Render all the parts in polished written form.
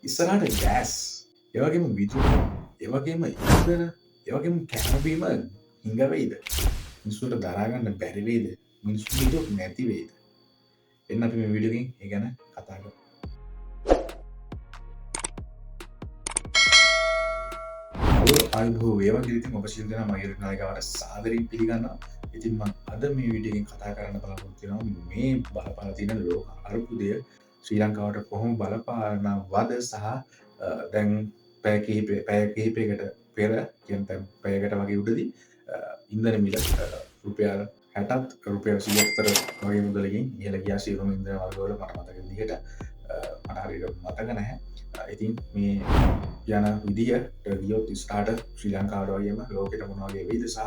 ඉස්සරහට ගෑස්, ඒ වගේම විදුලි, ඒ වගේම ඉන්ධන, ඒ වගේම කෑම බීම හිඟ වෙයිද? මිනිස්සුන්ට දරා ගන්න බැරි වෙයිද? මිනිස්සුන්ට හිතුවක් නැති වෙයිද? එන්න අපි මේ වීඩියෝ එකෙන් ඒ ගැන කතා කරමු. හලෝ ආයුබෝවන්, ඒ වගේ ඉතින් ඔබ සියලු දෙනා මගේ YouTube නාලිකාවට සාදරයෙන් පිළිගන්නවා. ඉතින් මම අද මේ වීඩියෝ එකෙන් කතා කරන්න බලාපොරොත්තු වෙනවා මේ බලපාලා තියෙන ලෝක අර්බුදය ශ්‍රී ලංකාවට කොහොම බලපානවද සහ දැන් පැය කිහිපයකට පෙර කියන්තැන් පැයකට වගේ උඩදී ඉන්ධන මිල රුපියල් 60ත් රුපියල් 100ක් වගේ මුදලකින් ඉහළ ගියා සියලුම ඉන්ධන වර්ගවල මට මතක විදිහට මට හරියට මතක නැහැ. ඉතින් මේ යන විදිහට ගියොත් ඉස්සරහට ශ්‍රී ලංකාවට වගේම ලෝකෙට මොන වගේ වෙයිද සහ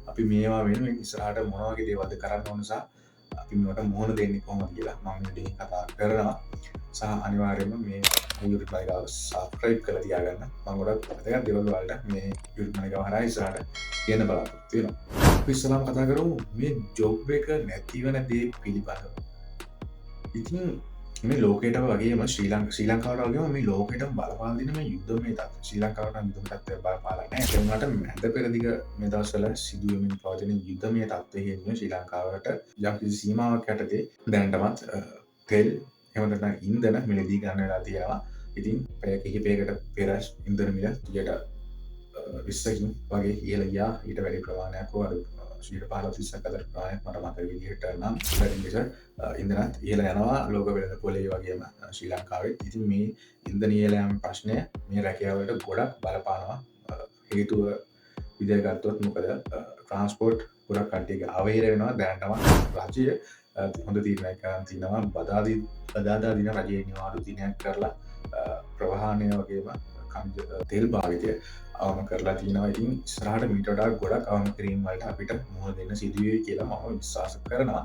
අපි මේවා වෙනුවෙන් ඉස්සරහට මොන වගේ දේවල්ද කරන්න ඕන සහ අපි මේවට මුහුණ දෙන්නේ කොහොමද කියලා මම මේ කතා කරනවා. සහ අනිවාර්යයෙන්ම මේ YouTube නාලිකාව subscribe කරලා තියාගන්න. මම ගොඩක් වැදගත් දේවල් වලට මේ YouTube නාලිකාව හරහා ඉස්සරහට කියන්න බලාපොරොත්තු වෙනවා. අපි ඉස්සරහම කතා කරමු මේ ජොබ් එක නැතිවන දේ පිළිබඳව. ඉතින් මේ ලෝකයට වගේම ශ්‍රී ලංකාවට වගේම මේ ලෝකෙටම බලපාලා තියෙන මේ යුද්ධමය තත්ත්වය. ශ්‍රී ලංකාවට නම් යුද්ධමය තත්ත්වය බලපාලා නැහැ. ඒ වුණාට මැද පෙරදිග මේ දවස්වල සිදුවෙමින් පවතින යුද්ධමය තත්ත්වය හේතුවෙන් ශ්‍රී ලංකාවට යම්කිසි සීමාවක් යටතේ දැනටමත් තෙල් එහෙම නැත්නම් ඉන්ධන මිලදී ගන්න වෙලා තියෙනවා. ඉතින් පැය කිහිපයකට පෙර ඉන්ධන මිල 20කින් වගේ ඉහළ ගියා. ඊට වැඩි ප්‍රමාණයක් හෝ අඩු 15-30ක් අතර ප්‍රමාණයක් මට මතක විදිහට නම් වැඩි ලෙස ඉන්ධනත් ඉහළ යනවා ලෝක වෙළඳ පොලේ වගේම ශ්‍රී ලංකාවේ. ඉතින් මේ ඉන්ධන ඉහළ යාම ප්‍රශ්නය මේ රැකියාවලට ගොඩක් බලපානවා. හේතුව විදිහට ගත්තොත් මොකද ට්‍රාන්ස්පෝර්ට් ගොඩක් කට්ටියගේ අවහිර වෙනවා. දැනටම රජය හොඳ තීරණයක් ගන්න තියෙනවා. බදාදා දින රජයේ නිවාඩු දිනයක් කරලා ප්‍රවාහනය වගේම තෙල් භාවිතය අවම කරලා තියෙනවා. ඉතින් ඉස්සරහට මීට වඩා ගොඩක් අවම කිරීම වලට අපිට මුහුණ දෙන්න සිදු වෙයි කියලා මම විශ්වාස කරනවා.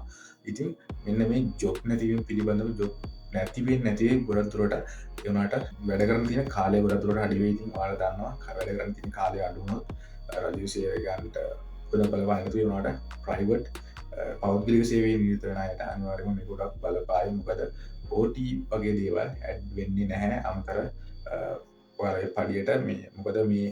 ඉතින් මෙන්න මේ ජොබ් නැතිවීම පිළිබඳව ජොබ් නැති වෙන්නේ නැති වෙයි ගොඩක් දුරට ඒ වුණාට වැඩ කරන තියෙන කාලය ගොඩක් දුරට අඩු වෙයි. ඉතින් ඔයාලා දන්නවා වැඩ කරන තියෙන කාලය අඩු වුණොත් රජයේ සේවය ගන්නට ගොඩක් බලපාන නැති වෙනවාට ප්‍රයිවට් පෞද්ගලික සේවයේ නිරත වෙන අයට අනිවාර්යයෙන්ම මේක ගොඩක් බලපායි. මොකද OT වගේ දේවල් ඇඩ් වෙන්නේ නැහැ අමතර ඔයාලගේ පඩියට. මේ මොකද මේ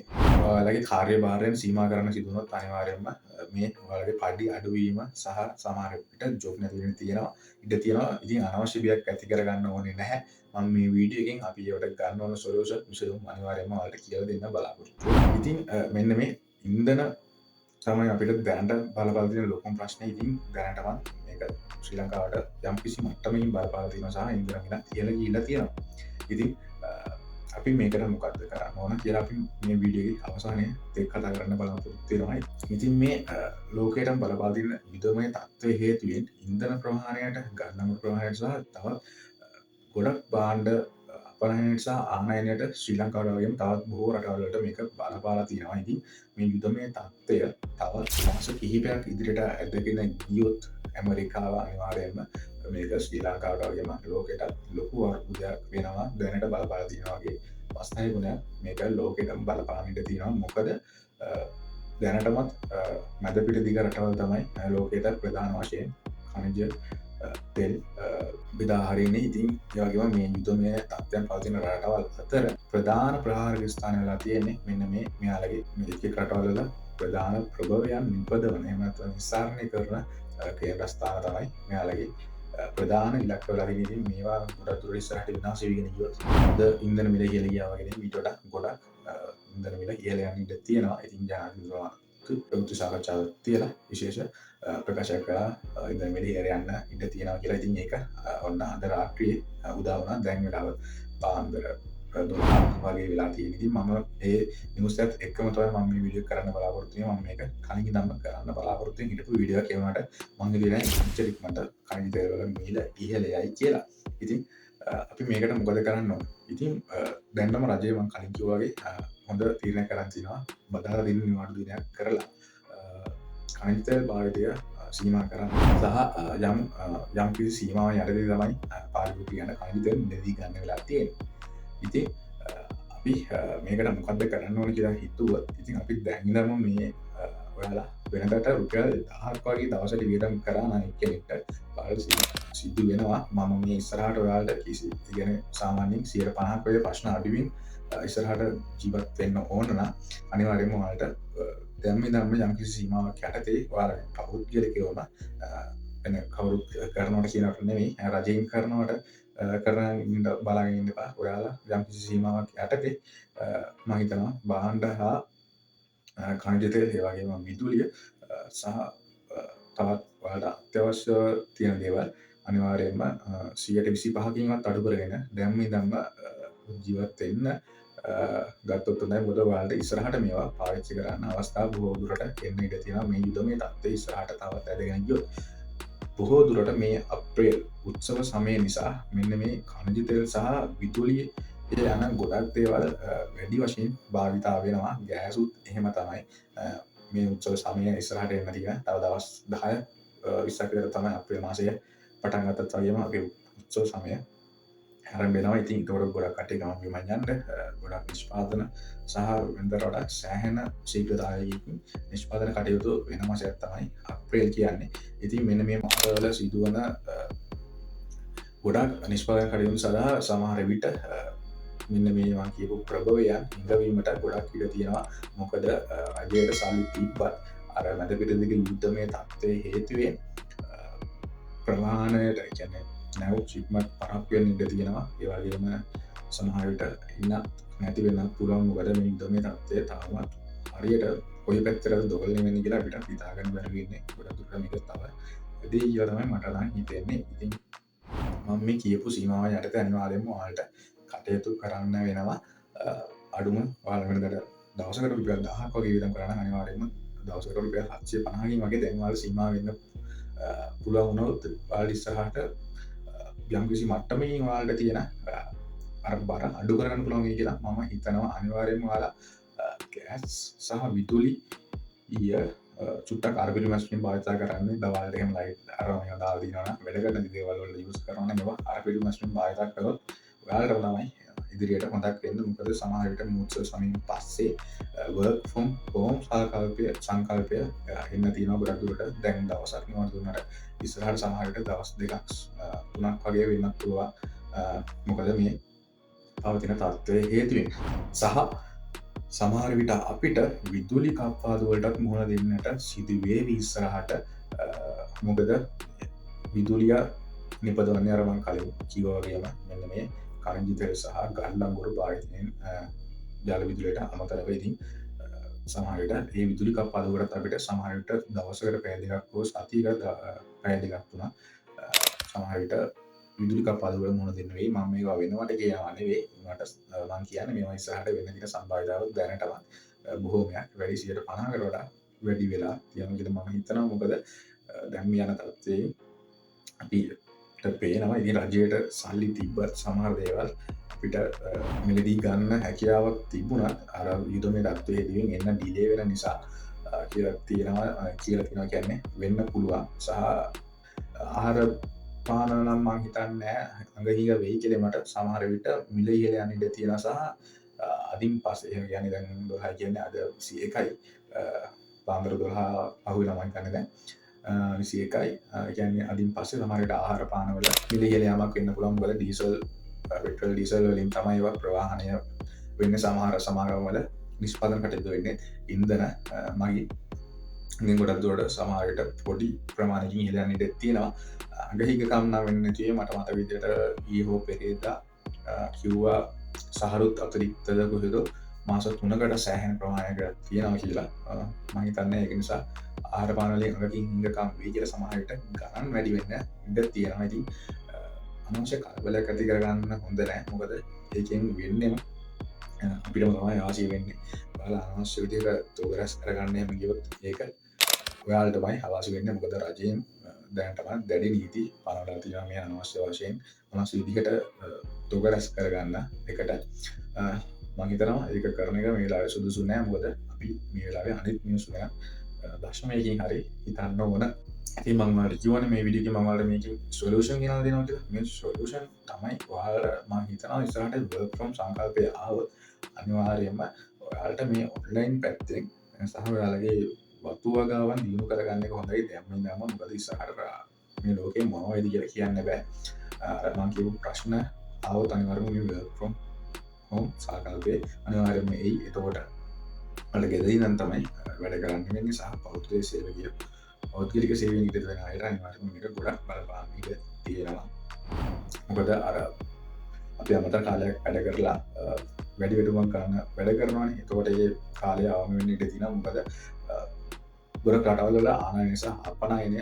ඔයාලගේ කාර්යභාරයෙන් සීමා කරන්න සිදුවුණොත් අනිවාර්යයෙන්ම මේ ඔයාලගේ පඩි අඩුවීම සහ සමහර විට ජොබ් නැති වෙන්න තියෙනවා ඉඩ තියෙනවා. ඉතින් අනවශ්‍ය බියක් ඇති කරගන්න ඕනේ නැහැ. මම මේ වීඩියෝ එකෙන් අපි ඒවට ගන්න ඕන සොලියුෂන් විසඳුම් අනිවාර්යයෙන්ම ඔයාලට කියලා දෙන්න බලාපොරොත්තු වෙනවා. ඉතින් මෙන්න මේ ඉන්ධන තමයි අපිට දැනට බලපාලා තියෙන ලොකුම ප්‍රශ්නේ. ඉතින් දැනටමත් මේක ශ්‍රී ලංකාවට යම්කිසි මට්ටමකින් බලපාලා තියෙනවා සහ ඉන්ධන මිල ඉහළ ගිහිල්ලා තියෙනවා. ඉතින් අපි මේකට මොකක්ද කරන්න ඕන කියලා අපි මේ වීඩියෝ එකේ අවසානයේ කතා කරන්න බලාපොරොත්තු වෙනවා. ඉතින් මේ ලෝකයටම බලපාලා තියෙන යුද්ධමය තත්ත්වයේ හේතුවෙන් ඉන්ධන ප්‍රමාණයට ගන්නම ප්‍රමාණයට සහ තවත් ගොඩක් භාණ්ඩ අපනයනයට සහ ආනයනයට ශ්‍රී ලංකාවට වගේම තවත් බොහෝ රටවල් වලට මේක බලපාලා තියෙනවා. ඉතින් මේ යුද්ධමය තත්ත්වය තවත් මාස කිහිපයක් ඉදිරියට ඇදගෙන ගියොත් ඇමරිකාව අනිවාර්යයෙන්ම මේක ශ්‍රී ලංකාවට වගේම ලෝකෙට ලොකු අර්බුදයක් වෙනවා. දැනට බලපාලා තියෙනවා වගේ පස්තයි ගුණයක් මේක ලෝකෙටම බලපාන ඉඩ තියෙනවා. මොකද දැනටමත් මැද පිට දිග රටවල් තමයි ලෝකෙට ප්‍රධාන වශයෙන් khනිජ තෙල් බෙදා හරින්නේ. ඉතින් ඒ වගේම මේ යුද්ධමය තත්ත්වයන් පවතින රටවල් අතර ප්‍රධාන ප්‍රහාරක ස්ථාන වෙලා තියෙන්නේ මෙන්න මේ මෙයාලගේ මේ රටවල් වල ප්‍රධාන ප්‍රභවයන් නිපදවන එහෙම නැත්නම් විස්තරණය කරන කේන්ද්‍රස්ථාන තමයි මෙයාලගේ ප්‍රධාන ඉලක්ක වෙලා තියෙන්නේ. ඉතින් මේවා ගොඩක් දුරට ඉස්සරහට විනාශ වෙගෙන ගියොත් ඉන්ධන මිල ඉහළ ගියා වගේ නේ ඊට වඩා ගොඩක් ඉන්ධන මිල ඉහළ යන ඉඩ තියෙනවා. ඉතින් ජනාධිපතිතුමා ප්‍රවෘත්ති සාකච්ඡාවක් තියලා විශේෂ ප්‍රකාශයක් කළා ඉන්ධන මිල ඉහළ යන්න ඉඩ තියෙනවා කියලා. ඉතින් ඒක ඔන්න අද රාත්‍රියේ උදා වුණා. දැන් වෙලාව පාන්දර 12 වගේ වෙලා තියෙන. ඉතින් මම ඒ නිවුස් එකත් එක්කම තමයි මම මේ වීඩියෝ කරන්න බලාපොරොත්තු වෙන්නේ. මම මේක කලින් ඉඳන්ම කරන්න බලාපොරොත්තු වෙන හිටපු වීඩියෝ එකක් වුණාට මම හිතුවේ ඉච්චරක් මට කලින් තේර වල මිල ඉහළ යයි කියලා. ඉතින් අපි මේකට මොකද කරන්න ඕන? ඉතින් දැන්ටම රජය මම කලින් කිව්වා වගේ හොඳ තීරණයක් කරන් තිනවා. බදාදා දින නිවාඩු දිනයක් කරලා කනිජ තෙල් භාවිතය සීමා කරන්න සහ යම් කිසි සීමාවක් යටතේ තමයි පාරිභෝගික යන කනිජ තෙල් මිලදී ගන්න වෙලා තියෙන්නේ. ඉතින් අපි මේකට මොකක්ද කරන්න ඕන කියලා හිතුවත් ඉතින් අපි දැන් ඉඳන්ම මේ ඔයාලා වෙනකට රුපියල් 1000ක් වගේ දවසට වියදම් කරා නම් එක්කෙනෙක්ට සිද්ධ වෙනවා මම මේ ඉස්සරහට ඔයාලට කිසි ඉගෙන සාමාන්‍යයෙන් 150ක් වගේ ප්‍රශ්න අඩුවෙන් ඉස්සරහට ජීවත් වෙන්න ඕන නම් අනිවාර්යයෙන්ම ඔයාලට දැම්ම යම්කිසි සීමාවක් යටතේ ඔයාලා පෞද්ගලිකවම වෙන කවුරුත් කරනවට කියනවට නෙමෙයි රජයෙන් කරනවට කරන බලාගෙන ඉන්න එපා. ඔයාලා යම්කිසි සීමාවක් යටතේ මම හිතනවා භාණ්ඩ හා කනිජ තෙල් ඒ වගේම විදුලිය සහ තවත් ඔයාලට අත්‍යවශ්‍ය තියෙන දේවල් අනිවාර්යයෙන්ම 125කින්වත් අඩු කරගෙන දැන් මේ ධම්ම ජීවත් වෙන්න ගත්තොත් හොඳයි. මොකද ඔයාලට ඉස්සරහට මේවා පාවිච්චි කරන්න අවස්ථා බොහෝ දුරට එන්න ඉඩ තියෙනවා. මේ යුද්ධමය තත්ත්වය ඉස්සරහට තවත් ඇදගෙන ගියොත් බොහෝ දුරට මේ අප්‍රේල් උත්සව සමය නිසා මෙන්න මේ කනිජ තෙල් සහ විදුලිය යන ගොඩක් දේවල් වැඩි වශයෙන් භාවිතා වෙනවා. ගෑසුත් එහෙම තමයි මේ උත්සව සමය ඉස්සරහට එන්න තියෙන. තව දවස් 10 20ක විතර තමයි අප්‍රේල් මාසය පටන් ගත්තත් වගේම අපේ උත්සව සමය ආරම්භ වෙනවා. ඉතින් ඒකට ගොඩක් කටේ ගමන් බිමන් යන්න ගොඩක් නිෂ්පාදන සහ වෙනදට වඩා සෑහෙන ශීඝ්‍රතාවයකින් නිෂ්පාදන කටයුතු වෙන මාසයක් තමයි අප්‍රේල් කියන්නේ. ඉතින් මෙන්න මේ මාසවල සිදුවන ගොඩක් නිෂ්පාදන කටයුතු සඳහා සමහර විට මෙන්න මේවා කියපු ප්‍රභවයන් හිඟවීමට ගොඩක් ඉඩ තියෙනවා. මොකද රජයට සල්ලි තිබ්බත් අර මැද පිටින්දක යුද්ධමය තත්ත්වය හේතුවෙන් ප්‍රවාහනයට කියන්නේ නැව් ශිප්මන්ට් පරක්කු වෙන්න ඉඩ තියෙනවා. ඒ වගේම සමහර විට ඉන්න නැති වෙන්නත් පුළුවන්. මොකද මේ යුද්ධමය තත්ත්වය තාමත් හරියට කොයි පැත්තටද දොගල්නේ වෙන්නේ කියලා අපිට හිතා ගන්න බැරි වෙන්නේ. ගොඩක් දුරට මේක තව දෙයක් කියලා තමයි මට නම් හිතෙන්නේ. ඉතින් මම මේ කියපු සීමාව යටතේ අනිවාර්යයෙන්ම ඔයාලට කටයුතු කරන්න වෙනවා. අඩුම ඔයාලා වෙනදට දවසකට රුපියල් 1000ක් වගේ වියදම් කරා නම් අනිවාර්යයෙන්ම දවසකට රුපියල් 750කින් වගේ දැන් ඔයාලා සීමා වෙන්න පුළුවන් වුණොත් ඔයාලා ඉස්සරහට යම්කිසි මට්ටමකින් ඔයාලට තියෙන අර බර අඩු කරගන්න පුළුවන් වෙයි කියලා මම හිතනවා. අනිවාර්යයෙන්ම ඔයාලා ගෑස් සහ විදුලි චුට්ටක් අරබිලි මැස්මින් භාවිතා කරන්න. දවල්ට එහෙම ලයිට් අරගෙන දාලා දිනනවා නම් වැඩ කරන දේවල් වල යූස් කරනවා නම් ඒවා අරබිලි මැස්මින් භාවිතා කළොත් ඔයාලට තමයි ඉදිරියට හොඳක් වෙන්න. මොකද සමහර විට මේ උත්සව සමයෙන් පස්සේ work from home සංකල්පය එන්න තියෙනවා ගොඩක් දුරට. දැන් දවසක් නිවාඩු දුන්නාට ඉස්සරහට සමහර විට දවස් 2ක් 3ක් වගේ වෙන්නත් පුළුවන්. මොකද මේ පවතින තත්ත්වයේ හේතුවෙන් සහ සමහර විට අපිට විදුලි කප්පාදු වලටත් මුහුණ දෙන්නට සිදුවේවි ඉස්සරහට. මොකද විදුලිය නිපදවන්නේ අර මම කලින් කිව්වා වගේම මෙන්න මේ කනිජ තෙල් සහ ගල්අඟුරු භාවිතයෙන් ජල විදුලියට අමතරව ඉතින් සමහර විට මේ විදුලි කප්පාදු වලට අපිට සමහර විට දවසකට පැය දෙකක් හෝ සතියකට පැය දෙකක් තුනක් සමහර විට විදුලි කප්පාදු වල මුහුණ දෙන්න වෙයි. මම මේවා වෙනවට කියනවා නෙවෙයි. මට මම කියන්නේ මේවා ඉස්සරහට වෙන්න තියෙන සම්භාවිතාව දැනටමත් බොහෝමයක් වැඩි 50%කට වඩා වැඩි වෙලා තියෙනවා කියලා මම හිතනවා. මොකද දැන් මේ යන තත්ත්වයේ අපිට පේනවා ඉතින් රජයට සල්ලි තිබ්බත් සමහර දේවල් අපිට මිලදී ගන්න හැකියාවක් තිබුණත් අර යුද්ධමය තත්ත්වයේදී එන්න ඩිලේ වෙන නිසා කියලා තියෙනවා කියන්නේ වෙන්න පුළුවන්. සහ ආහාර පාන නම් මං හිතන්නේ අඟහිග වෙයි කියලා මට සමහර විට මිල ඉහළ යන ඉඩ තියෙනවා. සහ අදින් පස්සේ එහෙම කියන්නේ දැන් 12 කියන්නේ අද 21යි පාන්දර 12 අහුවෙලා මං හිතන්නේ දැන් 21යි කියන්නේ අදින් පස්සේ සමහර විට ආහාර පාන වල මිල ඉහළ යාමක් වෙන්න පුළුවන්. මොකද ඩීසල් පෙට්‍රල් ඩීසල් වලින් තමයි ඒවා ප්‍රවාහනය වෙන්නේ. සමහර සමාගම් වල නිෂ්පාදන කටයුතු වෙන්නේ ඉන්ධන මගින්. ඉතින් ගොඩක් දුරට සමහර විට පොඩි ප්‍රමාණයකින් ඉහළ යන ඉඩ තියෙනවා. අඟහිගකම් නම් වෙන්නේ නැතිවේ මට මතක විදිහට ඊහෝ පෙරේදා කිව්වා සහරුත් අතිරික්තද කොහෙද මාස 3කට සෑහෙන ප්‍රමාණයකට තියෙනවා කියලා. මම හිතන්නේ ඒක නිසා ආහාර පාන වලින් අඟකින් හිඟකම් වෙයි කියලා සමහර විට ගණන් වැඩි වෙන්න ඉඩ තියෙනවා. ඉතින් අනවශ්‍ය කලබලයක් ඇති කරගන්න හොඳ නැහැ. මොකද ඒකෙන් වෙන්නේම අපිටම තමයි ආශය වෙන්නේ. ඔයාලා අනවශ්‍ය විදිහට තෝරස් කරගන්න එහෙම ගියොත් ඒක ඔයාලටමයි අවාසි වෙන්නේ. මොකද රජයෙන් දැනටම දැඩි නීති පනවලා තියෙනවා මේ අනවශ්‍ය වශයෙන් අනවශ්‍ය විදිහට තෝරස් කරගන්න එකට. මම හිතනවා ඒක කරන එක මේ වෙලාවේ සුදුසු නෑ. මොකද අපි මේ වෙලාවේ අනිත් මිනිස්සු ගැන දශමයකින් හරි හිතන්න ඕන. ඉතින් මම ඔයාලට කියවනේ මේ වීඩියෝ එකේ මම ඔයාලට මේකේ සොලියුෂන් ගෙනල්ලා දෙනවා කියලා. මේ සොලියුෂන් තමයි ඔයාලට මම හිතනවා ඉස්සරහට work from සංකල්පය ආවොත් අනිවාර්යයෙන්ම ඔයාලට මේ ඔන්ලයින් පැත්තෙන් සහ ඔයාලගේ වතු වගාවන් දියුණු කරගන්න එක හොඳයි. දැම්ම ඉඳන්ම මොකද ඉස්සරහට මේ ලෝකේ මොනවද කියලා කියන්න බෑ. අර මං කියපු ප්‍රශ්න ආවොත් අනිවාර්යයෙන්ම මේ work from home සාකල්පේ අනිවාර්යයෙන්ම එයි. එතකොට වල ගෙදර ඉඳන් තමයි වැඩ කරන්න වෙන්නේ සහ පෞද්ගලික සේවකයෝ පෞද්ගලික සේවයෙන් ඉදිරියට වෙන අයට අනිවාර්යයෙන්ම මේක ගොඩක් බලපාන ඉඩ තියෙනවා. මොකද අර අපි අමතර කාලයක් වැඩ කරලා වැඩි වැඩුමක් කරන්න වැඩ කරනවානේ. එතකොට ඒ කාලය අවම වෙන්න ඉඩ තියෙනවා. මොකද ගොඩක් රටවල් වල ආනයන නිසා අපනයනය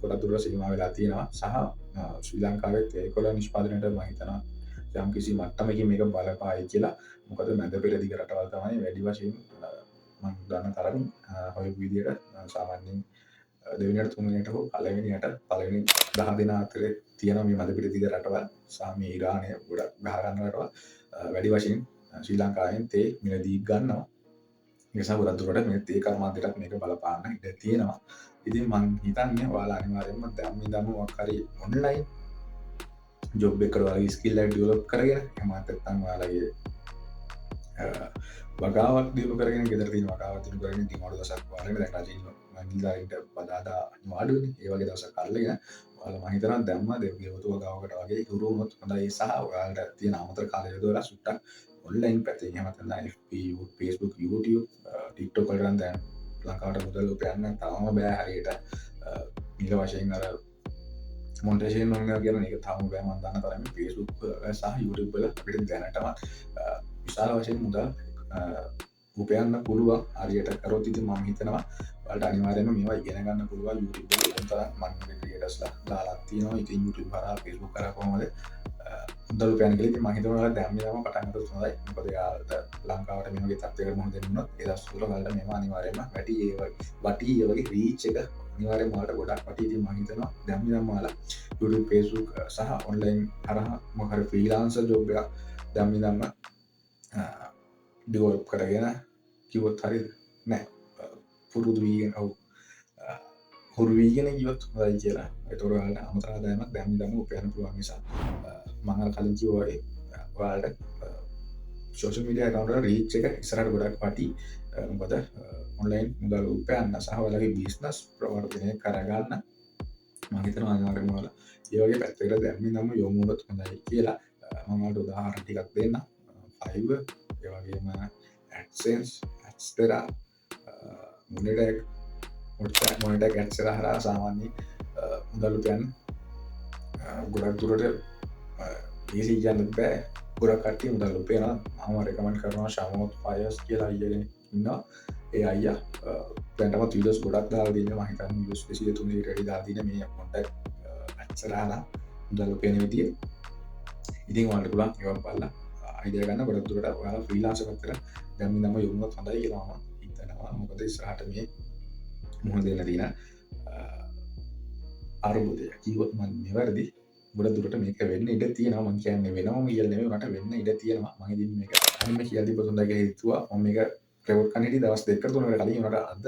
ගොඩක් දුරට සීමා වෙලා තියෙනවා. සහ ශ්‍රී ලංකාවේ තේකොළ නිෂ්පාදනයට මම හිතනවා යම් කිසි මට්ටමකින් මේක බලපායි කියලා. මොකද මැද පෙරදිග රටවල් තමයි වැඩි වශයෙන් මම දන්න තරමින් ඔය විදියට සාමාන්‍යයෙන් දෙවෙනියට තුන්වෙනියට හෝ පළවෙනි 10 දෙනා අතරේ තියෙන මේ මැද පෙරදිග රටවල් සහ මේ ඉරානය ගොඩක් ගහ ගන්න රටවල් වැඩි වශයෙන් ශ්‍රී ලංකාවෙන් තේ මිලදී ගන්නවා. ඒ නිසා ගොඩක් දුරට මේ තේ කර්මාන්තයටත් මේක බලපාන්න ඉඩ තියෙනවා. ඉතින් මම හිතන්නේ ඔයාලා අනිවාර්යයෙන්ම දැන් ඉඳන්ම මොකක් හරි ඔන්ලයින් ජොබ් එකකට ඔයාලගේ ස්කිල් එක ඩෙවලොප් කරගෙන එහෙම නැත්නම් ඔයාලගේ වගාවක් දිනු කරගෙන ගෙදර තියෙන වගාවක් දිනු කරගෙන ඉතින් ඔයාලා දවසක් ඔයාලගේ දැන් රජින් මංගිලාරින්ට බදාදා අනිවාර්යනේ ඒ වගේ දවසක් අරගෙන ඔයාලා මම හිතනවා දැම්ම දෙවියවතු වගාවකට වගේ ඉතුරු වුණොත් හොඳයි. සහ ඔයාලට තියෙන අමතර කාලය යොදවලා සුට්ටක් ඔන්ලයින් පැත්තේ එහෙම නැත්නම් FB Facebook YouTube TikTok වලට දැන් ලංකාවට මුදල් උපයන්න තාම බෑ හරියට මිල වශයෙන් අර මොන්ටේෂන් වල කියන එක තාම බෑ මම දන්න තරමින් Facebook සහ YouTube වල අපිට දැනටම විශාල වශයෙන් මුදල් උපයන්න පුළුවන් හරියට කරොත්. ඉතින් මම හිතනවා ඔයාලට අනිවාර්යයෙන්ම මේවා ඉගෙන ගන්න පුළුවන්. YouTube වල උන් තරම් මම ක්‍රියේටර්ස්ලා දාලා තියෙනවා. ඉතින් YouTube කරා Facebook කරා කොහොමද මුදල් උපයන්න කියලා. ඉතින් මම හිතනවා ඔයාලා දැන් මේවම පටන් ගත්තොත් හොඳයි. මොකද යාලට ලංකාවට මේ වගේ තත්ත්වයකට මුහුණ දෙන්න උනොත් ඒ දවස් වල ඔයාලට මේවා අනිවාර්යයෙන්ම වටි ඒ වගේ රීච් එක අනිවාර්යයෙන්ම ඔයාලට ගොඩක් වටි. ඉතින් මම හිතනවා දැන් ඔයාලා YouTube Facebook සහ ඔන්ලයින් හරහා මොකක් හරි ෆ්‍රීලාන්සර් ජොබ් එකක් දැන් ඩෙවලොප් කරගෙන කිව්වොත් හරියද? නෑ පුරුදු වීගෙන හුරු වීගෙන කිව්වොත් හොඳයි කියලා. ඒතකොට ඔයාලට අමතර ආදායමක් දැන් ඉඳන්ම උපයන්න පුළුවන් නිසා මම අර කලින් කිව්වා වගේ ඔයාලට සෝෂල් මීඩියා account වල රීච් එක ඉස්සරහට ගොඩක් වටි. මොකද ඔන්ලයින් මුදල් උපයන්න සහ ඔයාලගේ බිස්නස් ප්‍රවර්ධනය කරගන්න මම හිතනවා අනිවාර්යයෙන්ම ඔයාලා ඒ වගේ පැත්තකට දැන් ඉඳන්ම යොමු වුණොත් හොඳයි කියලා. මම ඔයාලට උදාහරණ ටිකක් දෙන්නම්. Fiverr ඒ වගේම AdSense Adstera මොනිටර් ඇඩ්සලා හරහා සාමාන්‍ය මුදල් උපයන්න ගොඩක් දුරට ලේසි කියන්න බෑ. ගොඩක් කට්ටිය මුදල් උපයනවා. මම රෙකමන්ඩ් කරනවා ශාමෝත් ෆයර්ස් කියලා අයියා කෙනෙක් ඉන්නවා. ඒ අයියා දැන්ටමත් වීඩියෝස් ගොඩක් දාලා තියෙනවා. මම හිතන්නේ වීඩියෝස් 200 300 රෙඩි දාලා තියෙන මේ මොනිටර් ඇඩ්සලා හරහා මුදල් උපයන විදිය. ඉතින් ඔයාලට පුළුවන් ඒවා බලලා අයිඩියා ගන්න. ගොඩක් දුරට ඔයාලා ෆ්‍රීලාන්සර් පැත්තට දැන් ඉඳන්ම යොමු වුණොත් හොඳයි කියලා මම හිතනවා. මොකද ඉස්සරහට මේ මුහුණ දෙන්න තියෙන අරුබුදය කිව්වොත් මම නිවැරදි. ගොඩ දුරට මේක වෙන්න ඉඩ තියෙනවා. මම කියන්නේ වෙනවම කියලා නෙමෙයි උනට වෙන්න ඉඩ තියෙනවා. මම ඉතින් මේක අනිම කියලා දීපොත් හොඳයි කියලා හිතුවා. මම මේක ප්‍රයෝග කරන්න හිටියේ දවස් දෙකකට තුනකට කලින්. උනට අද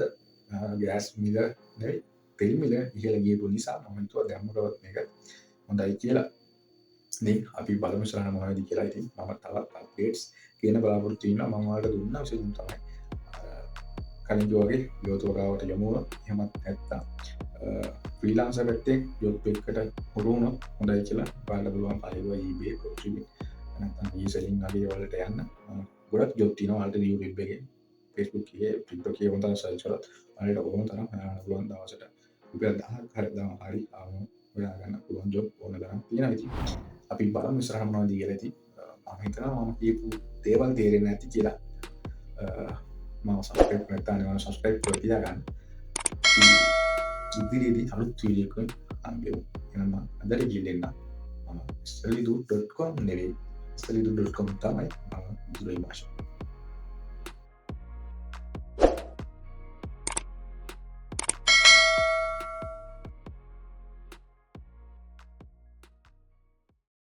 ගෑස් මිල නෙවෙයි තෙල් මිල ඉහළ ගියපු නිසා මම හිතුවා දැම්මකවත් මේක හොඳයි කියලා. ඉතින් අපි බලමු ඉස්සරහට මොනවද කියලා. ඉතින් මම තවත් අප්ඩේට්ස් කියන බලාපොරොත්තු වෙනවා. මම ඔයාලට දුන්නා විශේෂයෙන් තමයි කලින් වගේ යෝතෝගාවට යොමු වුණොත් එහෙමත් නැත්නම් ෆ්‍රීලාන්සර් පැත්තේ ජොබ් එකකට හුරු වුණොත් හොඳයි කියලා ඔයාලට පුළුවන් Fiverr eBay Fiverr නැත්නම් e-selling වගේ වලට යන්න. ගොඩක් ජොබ් තියෙනවා. ඔයාලට YouTube එකේ Facebook එකේ TikTok එකේ වුණා සර්ච් කරලා ඔයාලට ඕන තරම් හොයන්න පුළුවන්. දවසට රුපියල් 1000ක් හරි දාම හරි හොයා ගන්න පුළුවන් ජොබ් ඕන තරම් තියෙනවා. ඉතින් අපි බලමු ඉස්සරහට මොනවද කියලා. ඉතින් මම හිතනවා මම කියපු දේවල් තේරෙන්නේ නැති කියලා. මම සබස්ක්‍රයිබ් නැත්නම් සබස්ක්‍රයිබ් කරලා තියාගන්න. ඉදිරියේදී අලුත් වීඩියෝ එකක් අන්වෙමු. එහෙනම් අදට ගිහින් මම salidu.com නෙවෙයි salidu.com තමයි මම ඉදිරියේ මාෂා